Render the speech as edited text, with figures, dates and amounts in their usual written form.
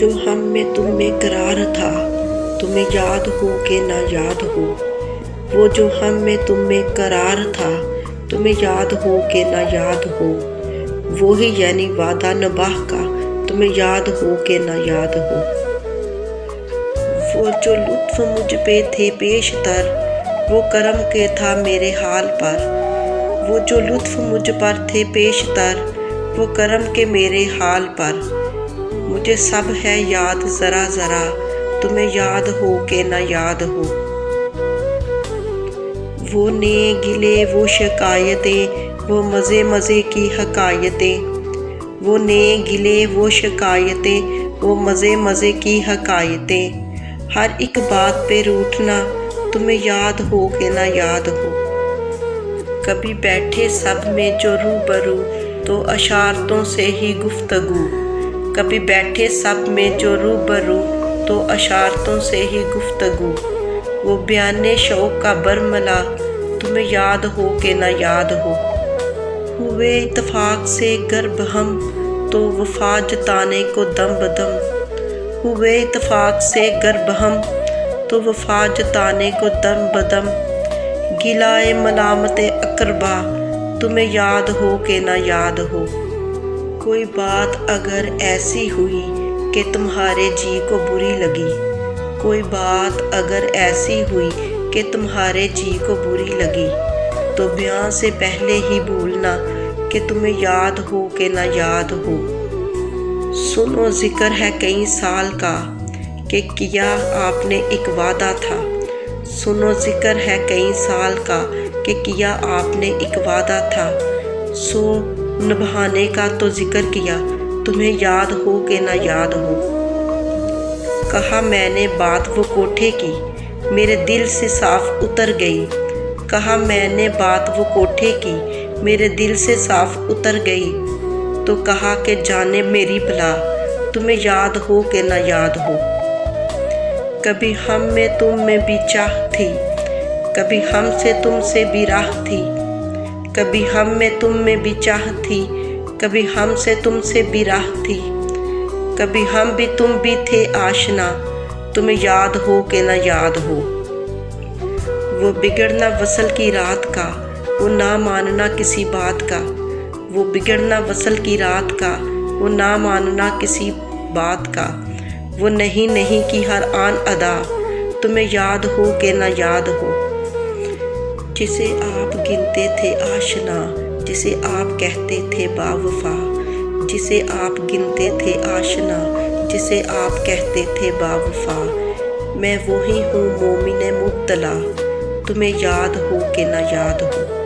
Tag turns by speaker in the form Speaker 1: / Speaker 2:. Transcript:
Speaker 1: جو ہم میں تم میں قرار تھا، تمہیں یاد ہو کہ نہ یاد ہو۔ وہ جو ہم میں تم میں قرار تھا، تمہیں یاد ہو کہ نہ یاد ہو۔ وہی یعنی وعدہ نباہ کا، تمہیں یاد ہو کہ نہ یاد ہو۔ وہ جو لطف مجھ پہ تھے پیشتر، وہ کرم کے تھا میرے حال پر۔ وہ جو لطف مجھ پر تھے پیشتر، وہ کرم کے میرے حال پر۔ مجھے سب ہے یاد ذرا ذرا، تمہیں یاد ہو کہ نہ یاد ہو۔ وہ نئے گلے وہ شکایتیں، وہ مزے مزے کی حکایتیں۔ وہ نئے گلے وہ شکایتیں، وہ مزے مزے کی حکایتیں۔ ہر ایک بات پہ روٹھنا، تمہیں یاد ہو کہ نہ یاد ہو۔ کبھی بیٹھے سب میں جو روبرو، تو اشارتوں سے ہی گفتگو۔ کبھی بیٹھے سب میں جو روبرو، تو اشارتوں سے ہی گفتگو۔ وہ بیان شوق کا برملا، تمہیں یاد ہو کہ نہ یاد ہو۔ ہوئے اتفاق سے گر بہم، تو وفا جتانے کو دم بدم۔ ہوئے اتفاق سے گر بہم، تو وفا جتانے کو دم بدم۔ گلائے ملامت اقربا، تمہیں یاد ہو کہ نہ یاد ہو۔ کوئی بات اگر ایسی ہوئی کہ تمہارے جی کو بری لگی، کوئی بات اگر ایسی ہوئی کہ تمہارے جی کو بری لگی، تو بیان سے پہلے ہی بھولنا کہ تمہیں یاد ہو کہ نہ یاد ہو۔ سنو ذکر ہے کئی سال کا، کہ کیا آپ نے ایک وعدہ تھا۔ سنو ذکر ہے کئی سال کا، کہ کیا آپ نے ایک وعدہ تھا۔ سو نبھانے کا تو ذکر کیا، تمہیں یاد ہو کہ نہ یاد ہو۔ کہا میں نے بات وہ کوٹھے کی، میرے دل سے صاف اتر گئی۔ کہا میں نے بات وہ کوٹھے کی، میرے دل سے صاف اتر گئی۔ تو کہا کہ جانے میری بلا، تمہیں یاد ہو کہ نہ یاد ہو۔ کبھی ہم میں تم میں بھی چاہ تھی، کبھی ہم سے تم سے بھی راہ تھی۔ کبھی ہم میں تم میں بھی چاہ تھی، کبھی ہم سے تم سے بھی راہ تھی۔ کبھی ہم بھی تم بھی تھے آشنا، تمہیں یاد ہو کہ نہ یاد ہو۔ وہ بگڑنا وصل کی رات کا، وہ نہ ماننا کسی بات کا۔ وہ بگڑنا وصل کی رات کا، وہ نہ ماننا کسی بات کا۔ وہ نہیں نہیں کی ہر آن ادا، تمہیں یاد ہو کہ نہ یاد ہو۔ جسے آپ گنتے تھے آشنا، جسے آپ کہتے تھے با وفا۔ جسے آپ گنتے تھے آشنا، جسے آپ کہتے تھے با وفا۔ میں وہی ہوں مومن مبتلا، تمہیں یاد ہو کہ نہ یاد ہو۔